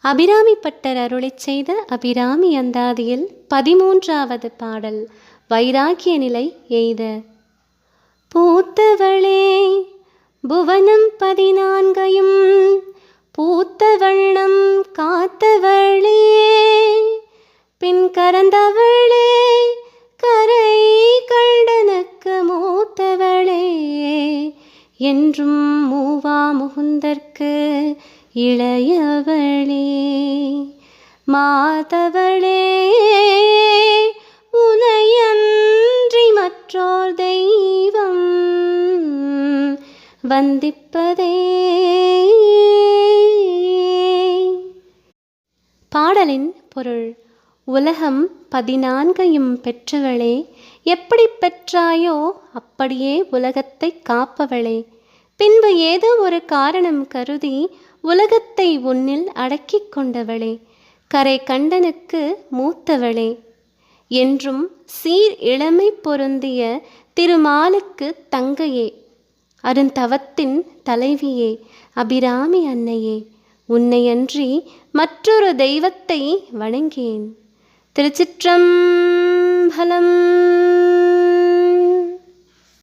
Abirami butter அருளிச் செய்த அபிராமி அந்தாதியில் 13வது பாடல். வைராக்கிய நிலை எய்த. பூத்தவளே புவனம் 14யும் பூத்த வண்ணம் காத்தவளே, பின் கரந்தவளே கரை கண்டனுக்கு மூத்தவளே, என்றும் மூவா முகுந்தற்கு இளையவளே, மாதவளே உனையன்றி மற்றோர் தெய்வம் வந்திப்பதே. பாடலின் பொருள். உலகம் 14யும் பெற்றவளே, எப்படி பெற்றாயோ அப்படியே உலகத்தை காப்பவளே, பின்பு ஏதோ ஒரு காரணம் கருதி உலகத்தை உன்னில் அடக்கிக் கொண்டவளே, கரை கண்டனுக்கு மூத்தவளே, என்றும் சீர் இளமை பொருந்திய திருமாலுக்கு தங்கையே, அருந்தவத்தின் தலைவியே, அபிராமி அன்னையே, உன்னையன்றி மற்றொரு தெய்வத்தை வணங்கேன். திருச்சிற்றம்பலம்.